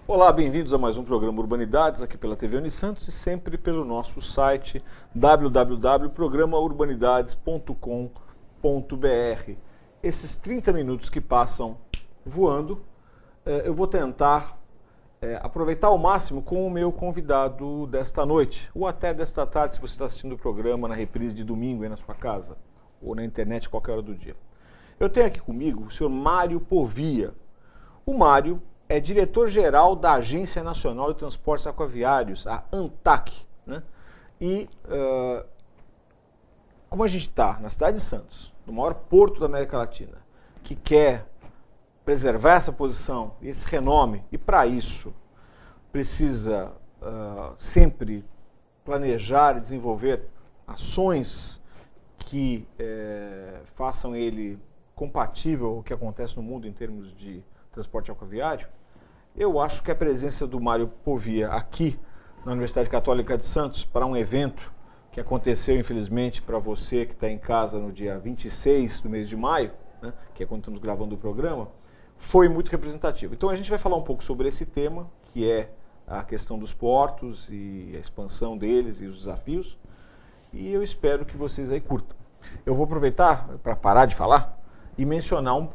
Olá, bem-vindos a mais um programa Urbanidades, aqui pela TV Unisantos e sempre pelo nosso site www.programaurbanidades.com.br. Esses 30 minutos que passam voando, eu vou tentar aproveitar ao máximo com o meu convidado desta noite, ou até desta tarde, se você está assistindo o programa na reprise de domingo aí na sua casa, ou na internet qualquer hora do dia. Eu tenho aqui comigo o senhor Mário Povia. O Mário é diretor-geral da Agência Nacional de Transportes Aquaviários, a ANTAQ, né? E como a gente está na cidade de Santos, no maior porto da América Latina, que quer preservar essa posição, esse renome, e para isso precisa sempre planejar e desenvolver ações que façam ele compatível com o que acontece no mundo em termos de transporte aquaviário, eu acho que a presença do Mário Povia aqui na Universidade Católica de Santos para um evento que aconteceu, infelizmente, para você que está em casa no dia 26 do mês de maio, né, que é quando estamos gravando o programa, foi muito representativo. Então a gente vai falar um pouco sobre esse tema, que é a questão dos portos e a expansão deles e os desafios, e eu espero que vocês aí curtam. Eu vou aproveitar para parar de falar e mencionar um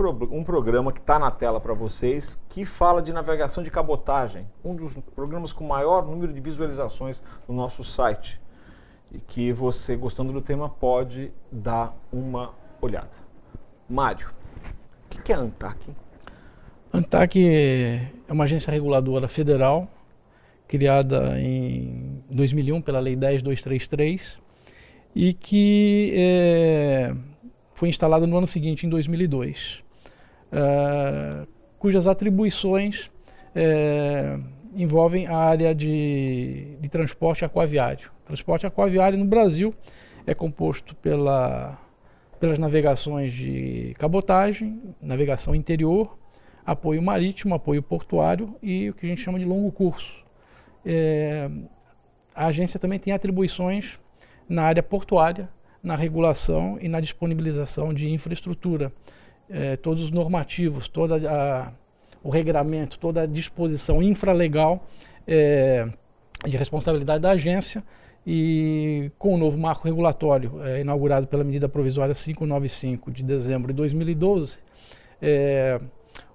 programa que está na tela para vocês, que fala de navegação de cabotagem, um dos programas com maior número de visualizações no nosso site, e que você, gostando do tema, pode dar uma olhada. Mário, o que é a ANTAQ? A ANTAQ é uma agência reguladora federal, criada em 2001 pela Lei 10.233, e que foi instalada no ano seguinte, em 2002, cujas atribuições envolvem a área de transporte aquaviário. Transporte aquaviário no Brasil é composto pelas navegações de cabotagem, navegação interior, apoio marítimo, apoio portuário e o que a gente chama de longo curso. A agência também tem atribuições na área portuária, na regulação e na disponibilização de infraestrutura. Todos os normativos, o regramento, toda a disposição infralegal de responsabilidade da agência, e com o novo marco regulatório inaugurado pela medida provisória 595 de dezembro de 2012,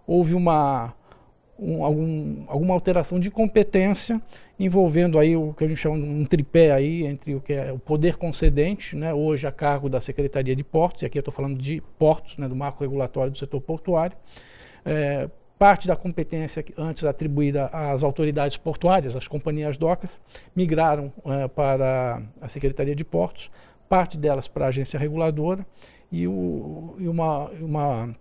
houve alguma alteração de competência envolvendo aí o que a gente chama de um tripé aí entre o que é o poder concedente, né, hoje a cargo da Secretaria de Portos, e aqui eu estou falando de portos, né, do marco regulatório do setor portuário, parte da competência antes atribuída às autoridades portuárias, às companhias docas, migraram para a Secretaria de Portos, parte delas para a agência reguladora e uma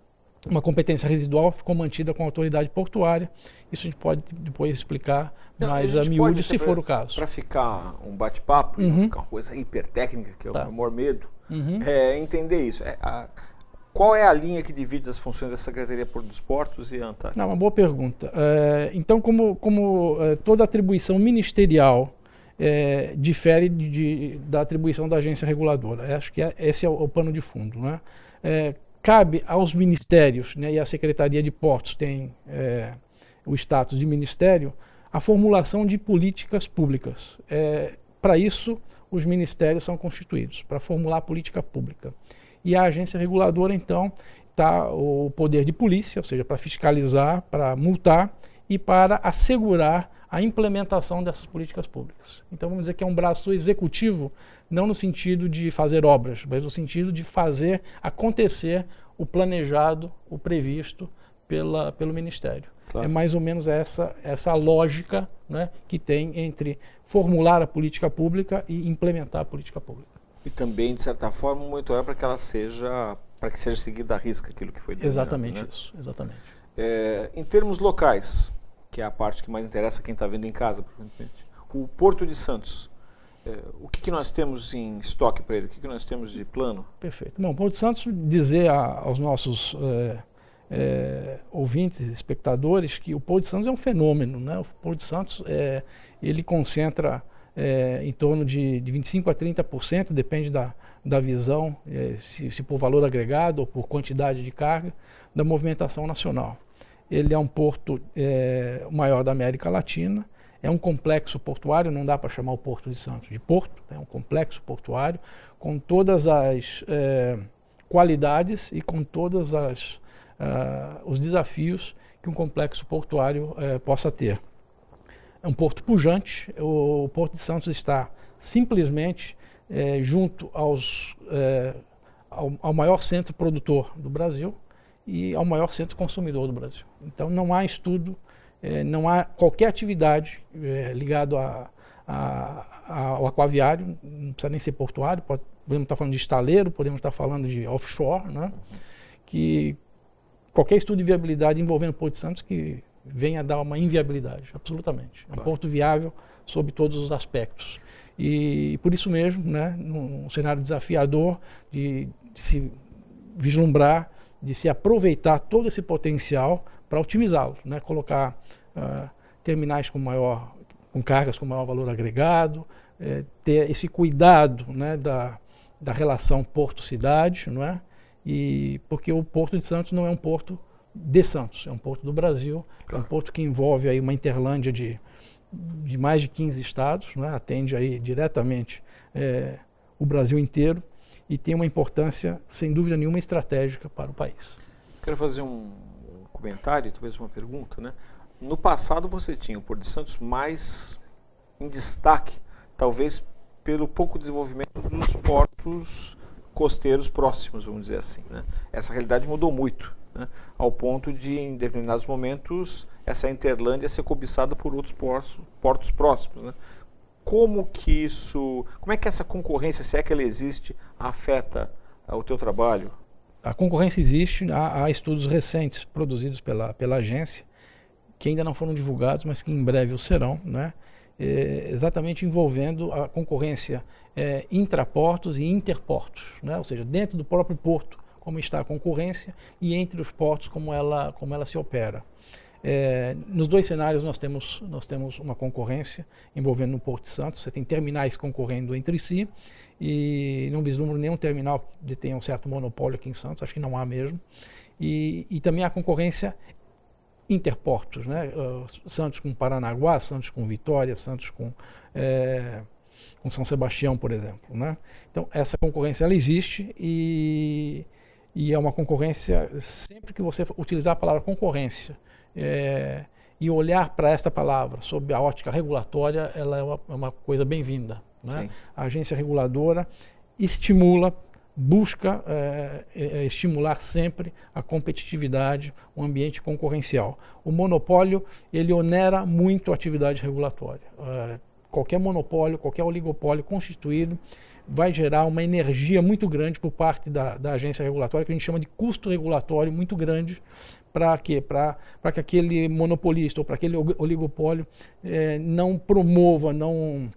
competência residual ficou mantida com a autoridade portuária. Isso a gente pode depois explicar mais a miúde, se for o caso. Para ficar um bate-papo, e não ficar uma coisa hipertécnica, que é o meu maior medo, entender isso. Qual é a linha que divide as funções da Secretaria dos Portos e a ANTAQ? Não, uma boa pergunta. Então, como toda atribuição ministerial difere da atribuição da agência reguladora, acho que esse é o pano de fundo, né? Cabe aos ministérios, né, e a Secretaria de Portos tem o status de ministério, a formulação de políticas públicas. Para isso, os ministérios são constituídos, para formular política pública. E a agência reguladora, então, está o poder de polícia, ou seja, para fiscalizar, para multar e para assegurar a implementação dessas políticas públicas. Então, vamos dizer que é um braço executivo, não no sentido de fazer obras, mas no sentido de fazer acontecer o planejado, o previsto pelo Ministério. Claro. É mais ou menos essa lógica, né, que tem entre formular a política pública e implementar a política pública. E também, de certa forma, monitorar para que ela seja seguida à risca aquilo que foi determinado. Exatamente, né? Isso, exatamente. Em termos locais, que é a parte que mais interessa a quem está vendo em casa, provavelmente, o Porto de Santos, o que nós temos em estoque para ele? O que nós temos de plano? Perfeito. Bom, Porto de Santos, dizer aos nossos ouvintes, espectadores, que o Porto de Santos é um fenômeno, né? O Porto de Santos, ele concentra em torno de 25% a 30%, depende da visão, se por valor agregado ou por quantidade de carga, da movimentação nacional. ele é um porto o maior da América Latina, é um complexo portuário, não dá para chamar o Porto de Santos de porto, é um complexo portuário com todas as qualidades e com todos os desafios que um complexo portuário possa ter. É um porto pujante, o Porto de Santos está simplesmente junto ao maior centro produtor do Brasil e ao maior centro consumidor do Brasil. Então não há estudo, não há qualquer atividade ligada ao aquaviário, não precisa nem ser portuário, podemos estar falando de estaleiro, podemos estar falando de offshore, né? Que qualquer estudo de viabilidade envolvendo o Porto de Santos que venha a dar uma inviabilidade, absolutamente. É um porto viável sob todos os aspectos. E por isso mesmo, né, num cenário desafiador de se vislumbrar, de se aproveitar todo esse potencial para otimizá-lo, né, colocar terminais com cargas com maior valor agregado, ter esse cuidado, né, da relação porto-cidade, não é? E porque o Porto de Santos não é um porto de Santos, é um porto do Brasil, é um porto que envolve aí uma interlândia de mais de 15 estados, né? Atende aí diretamente o Brasil inteiro e tem uma importância, sem dúvida nenhuma, estratégica para o país. Quero fazer um comentário, talvez uma pergunta, né? No passado você tinha o Porto de Santos mais em destaque, talvez pelo pouco desenvolvimento dos portos costeiros próximos, vamos dizer assim, né? Essa realidade mudou muito, né? Ao ponto de, em determinados momentos, essa interlândia ser cobiçada por outros portos próximos, né? Como é que essa concorrência, se é que ela existe, afeta o teu trabalho? A concorrência existe, há estudos recentes produzidos pela agência, que ainda não foram divulgados, mas que em breve o serão, né? Exatamente envolvendo a concorrência intraportos e interportos, né? Ou seja, dentro do próprio porto, como está a concorrência, e entre os portos, como ela se opera. Nos dois cenários nós temos uma concorrência envolvendo no Porto de Santos, você tem terminais concorrendo entre si, e não vislumbro nenhum terminal que tenha um certo monopólio aqui em Santos, acho que não há mesmo, e também há concorrência interportos, né? Santos com Paranaguá, Santos com Vitória, Santos com São Sebastião, por exemplo, né? Então essa concorrência ela existe e é uma concorrência, sempre que você utilizar a palavra concorrência e olhar para esta palavra sob a ótica regulatória, ela é uma coisa bem-vinda, né? A agência reguladora busca estimular sempre a competitividade, o ambiente concorrencial. O monopólio, ele onera muito a atividade regulatória. Qualquer monopólio, qualquer oligopólio constituído vai gerar uma energia muito grande por parte da agência regulatória, que a gente chama de custo regulatório muito grande. Para quê? Para que aquele monopolista ou para aquele oligopólio não promova, não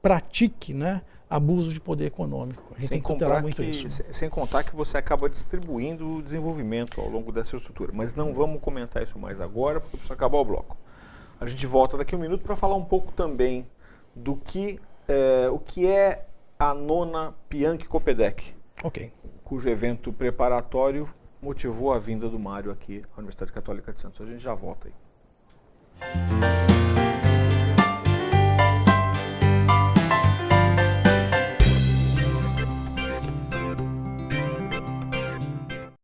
pratique, né, abuso de poder econômico. A gente tem que tutelar muito isso. Sem contar que você acaba distribuindo o desenvolvimento ao longo dessa estrutura. Mas não vamos comentar isso mais agora, porque precisa acabar o bloco. A gente volta daqui a um minuto para falar um pouco também do o que é a nona Pianchi Copedec, cujo evento preparatório motivou a vinda do Mário aqui à Universidade Católica de Santos. A gente já volta aí.